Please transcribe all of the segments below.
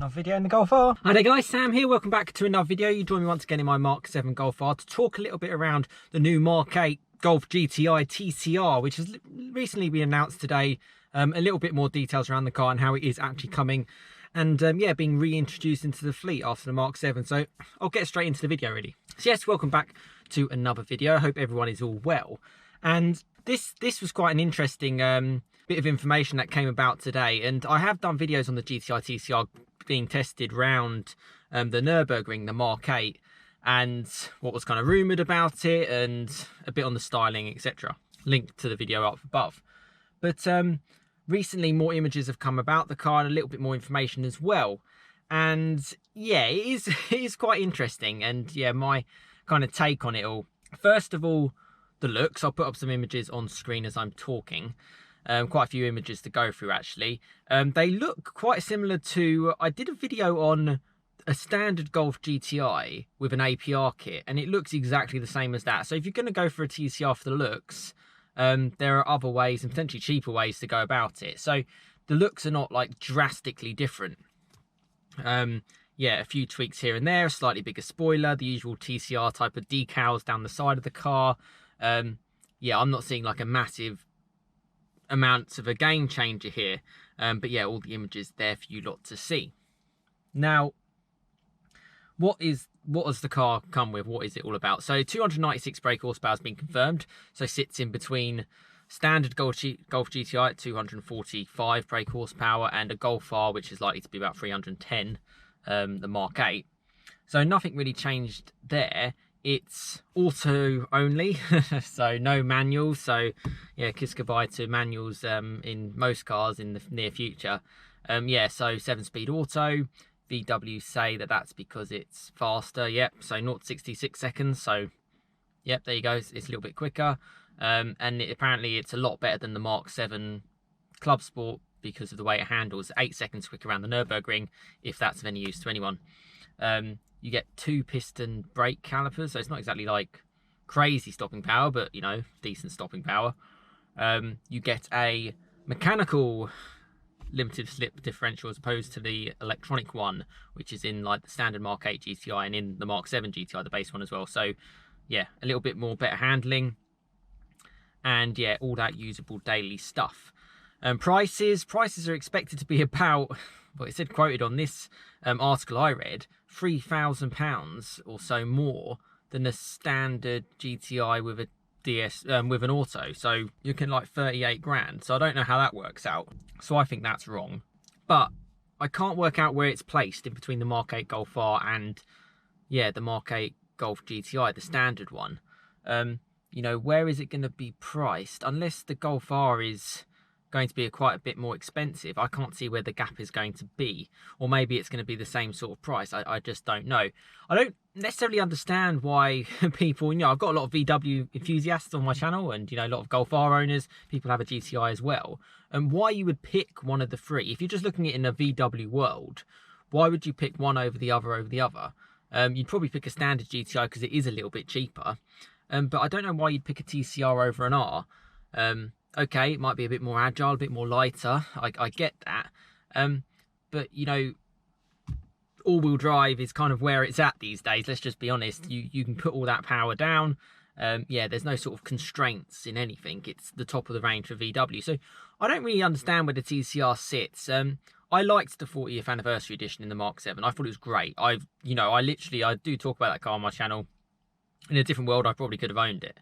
Another video in the Golf R. Hi there guys, Sam here. Welcome back to another video. You join me once again in my Mk7 Golf R to talk a little bit around the new Mk8 Golf GTI TCR, which has recently been announced today. A little bit more details around the car and how it is actually coming and yeah, being reintroduced into the fleet after the Mk7. So I'll get straight into the video really. So yes, welcome back to another video. I hope everyone is all well. And this was quite an interesting bit of information that came about today. And I have done videos on the GTI TCR being tested round the Nürburgring, the Mk8, and what was kind of rumoured about it and a bit on the styling, etc. Link to the video up above. But recently more images have come about the car and a little bit more information as well. And yeah, it is quite interesting. And yeah, my kind of take on it all. First of all, the looks. I'll put up some images on screen as I'm talking. Quite a few images to go through actually. They look quite similar to, I did a video on a standard Golf GTI with an APR kit and it looks exactly the same as that. So if you're going to go for a TCR for the looks, there are other ways and potentially cheaper ways to go about it. So the looks are not like drastically different. Yeah, a few tweaks here and there, a slightly bigger spoiler, the usual TCR type of decals down the side of the car. Yeah, I'm not seeing like a massive amounts of a game changer here, but yeah, all the images there for you lot to see. Now, what does the car come with? What is it all about? So 296 brake horsepower has been confirmed, so sits in between standard Golf GTI at 245 brake horsepower and a Golf R, which is likely to be about 310, the Mk8. So nothing really changed there. It's auto only, so no manuals. So yeah, kiss goodbye to manuals in most cars in the near future. Yeah, so 7-speed auto. VW say that that's because it's faster. Yep, so 0 to 66 seconds. So yep, there you go. It's a little bit quicker. And apparently it's a lot better than the Mk7 Clubsport because of the way it handles. 8 seconds quicker around the Nürburgring, if that's of any use to anyone. You get 2 piston brake calipers, so it's not exactly like crazy stopping power, but you know, decent stopping power. You get a mechanical limited slip differential as opposed to the electronic one, which is in like the standard Mk8 GTI and in the Mk7 GTI, the base one as well. So yeah, a little bit more better handling and yeah, all that usable daily stuff. Prices are expected to be about, well, it said quoted on this article I read, £3,000 or so more than the standard GTI with a with an auto. So you're looking like 38 grand. So I don't know how that works out. So I think that's wrong. But I can't work out where it's placed in between the Mk8 Golf R and yeah, the Mk8 Golf GTI, the standard one. You know, where is it going to be priced? Unless the Golf R is going to be quite a bit more expensive, I can't see where the gap is going to be. Or maybe it's going to be the same sort of price. I just don't know. I don't necessarily understand why people, you know, I've got a lot of VW enthusiasts on my channel and, you know, a lot of Golf R owners, people have a GTI as well. And why you would pick one of the three. If you're just looking at it in a VW world, why would you pick one over the other You'd probably pick a standard GTI because it is a little bit cheaper. But I don't know why you'd pick a TCR over an R. Okay, it might be a bit more agile, a bit more lighter. I get that. But, you know, all-wheel drive is kind of where it's at these days. Let's just be honest. You can put all that power down. Yeah, there's no sort of constraints in anything. It's the top of the range for VW. So I don't really understand where the TCR sits. I liked the 40th anniversary edition in the Mk7. I thought it was great. I do talk about that car on my channel. In a different world, I probably could have owned it.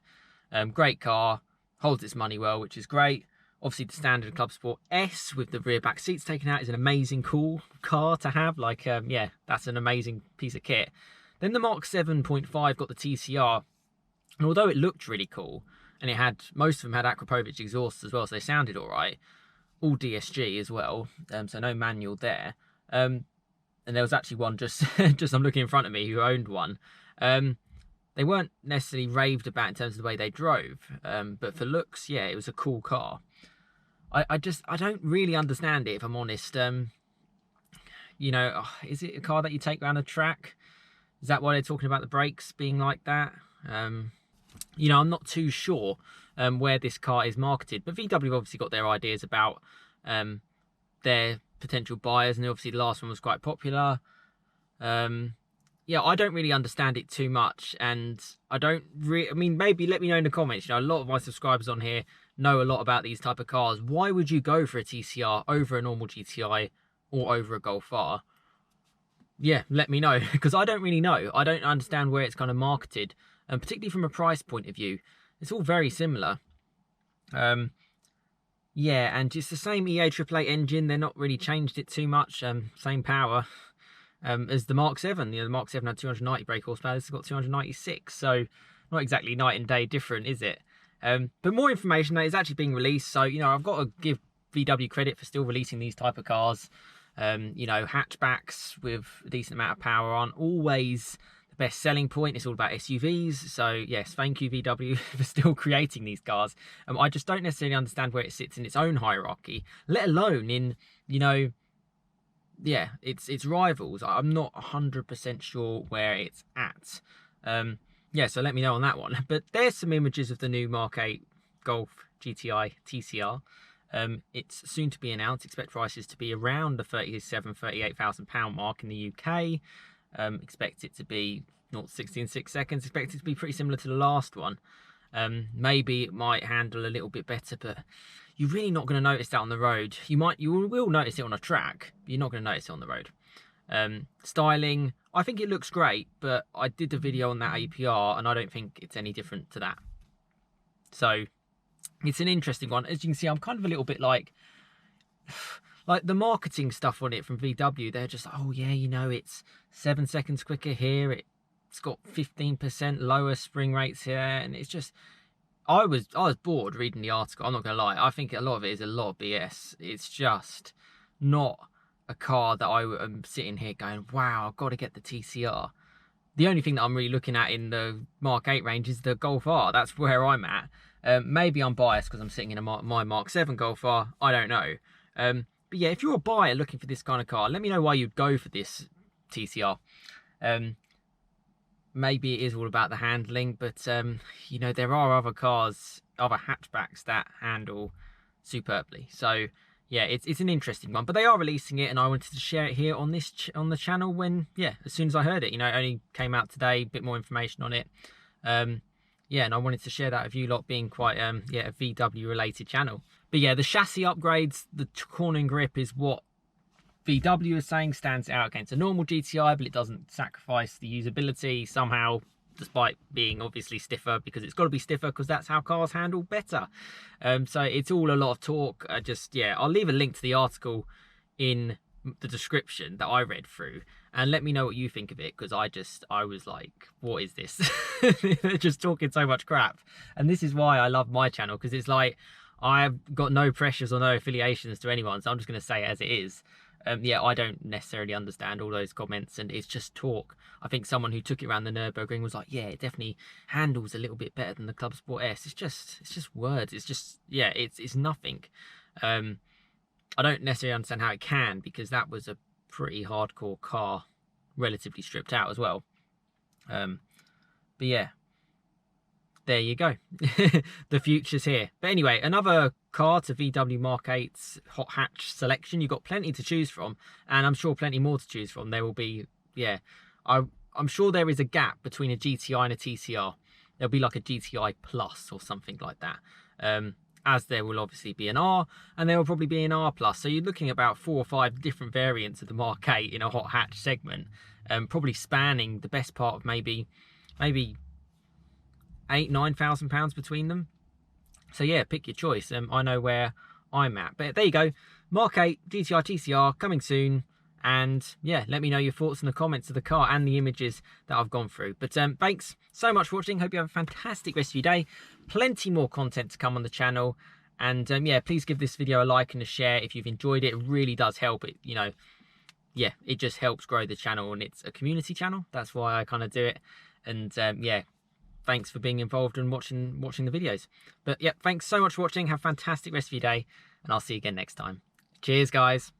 Great car. Holds its money well, which is great. Obviously, the standard Clubsport S with the rear back seats taken out is an amazing, cool car to have. Like, yeah, that's an amazing piece of kit. Then the Mk 7.5 got the TCR, and although it looked really cool, and it had, most of them had Akrapovic exhausts as well, so they sounded all right. All DSG as well, so no manual there. And there was actually one just I'm looking in front of me who owned one. They weren't necessarily raved about in terms of the way they drove, but for looks, yeah, it was a cool car. I don't really understand it, if I'm honest. You know, is it a car that you take around the track? Is that why they're talking about the brakes being like that? You know, I'm not too sure where this car is marketed, but VW obviously got their ideas about their potential buyers, and obviously the last one was quite popular. Yeah, I don't really understand it too much, and I mean, maybe let me know in the comments. You know, a lot of my subscribers on here know a lot about these type of cars. Why would you go for a TCR over a normal GTI or over a Golf R? Yeah, let me know, because I don't really know. I don't understand where it's kind of marketed, and particularly from a price point of view, it's all very similar. Yeah, and it's the same EA AAA engine. They're not really changed it too much. Same power as the Mk7. You know, the Mk7 had 290 brake horsepower. This has got 296. So not exactly night and day different, is it? But more information that is actually being released. So, you know, I've got to give VW credit for still releasing these type of cars. You know, hatchbacks with a decent amount of power aren't always the best selling point. It's all about SUVs. So yes, thank you VW for still creating these cars. I just don't necessarily understand where it sits in its own hierarchy, let alone in, you know, yeah, its rivals. I'm not 100% sure where it's at. Yeah, so let me know on that one. But there's some images of the new Mk8 Golf GTI TCR. It's soon to be announced. Expect prices to be around the £38,000 mark in the UK. Expect it to be 0 to 60 in 6 seconds. Expect it to be pretty similar to the last one. Maybe it might handle a little bit better, but you're really not going to notice that on the road. You will notice it on a track, but you're not going to notice it on the road. Styling, I think it looks great, but I did a video on that APR and I don't think it's any different to that. So it's an interesting one. As you can see, I'm kind of a little bit like the marketing stuff on it from VW. They're just, oh yeah, you know, it's 7 seconds quicker here. It's got 15% lower spring rates here, and it's just, I was bored reading the article. I'm not gonna lie. I think a lot of it is a lot of BS. It's just not a car that I am sitting here going, wow, I've got to get the TCR. The only thing that I'm really looking at in the Mark 8 range is the Golf R. That's where I'm at. Maybe I'm biased because I'm sitting in my Mark 7 Golf R. I don't know. But yeah, if you're a buyer looking for this kind of car, let me know why you'd go for this TCR. Maybe it is all about the handling, but you know, there are other cars, other hatchbacks that handle superbly. So yeah, it's an interesting one, but they are releasing it, and I wanted to share it here on the channel when, yeah, as soon as I heard it. You know, it only came out today, a bit more information on it. Yeah, and I wanted to share that with you lot, being quite yeah, a VW related channel. But yeah, the chassis upgrades, the cornering grip is what VW is saying stands out against a normal GTI, but it doesn't sacrifice the usability somehow, despite being obviously stiffer, because it's got to be stiffer because that's how cars handle better. So it's all a lot of talk. Yeah, I'll leave a link to the article in the description that I read through, and let me know what you think of it, because I was like, what is this? They're just talking so much crap. And this is why I love my channel, because it's like, I've got no pressures or no affiliations to anyone, so I'm just going to say it as it is. Yeah, I don't necessarily understand all those comments, and it's just talk. I think someone who took it around the Nürburgring was like, yeah, it definitely handles a little bit better than the Clubsport S. It's just words. It's just, yeah, it's nothing. I don't necessarily understand how it can, because that was a pretty hardcore car, relatively stripped out as well. But yeah, there you go. The future's here. But anyway, another car to VW Mark 8's hot hatch selection. You've got plenty to choose from, and I'm sure plenty more to choose from. There will be, yeah, I'm sure there is a gap between a GTI and a TCR. There'll be like a GTI Plus or something like that. As there will obviously be an R, and there will probably be an R Plus. So you're looking at about 4 or 5 different variants of the Mark 8 in a hot hatch segment, probably spanning the best part of maybe £8,000–9,000 between them. So yeah, pick your choice. I know where I'm at. But there you go, Mark 8 GTI TCR coming soon. And yeah, let me know your thoughts in the comments of the car and the images that I've gone through. But thanks so much for watching. Hope you have a fantastic rest of your day. Plenty more content to come on the channel. And yeah, please give this video a like and a share if you've enjoyed it. It really does help. It, you know, yeah, it just helps grow the channel, and it's a community channel. That's why I kind of do it. And yeah, thanks for being involved and watching the videos. But yeah, thanks so much for watching. Have a fantastic rest of your day, and I'll see you again next time. Cheers, guys.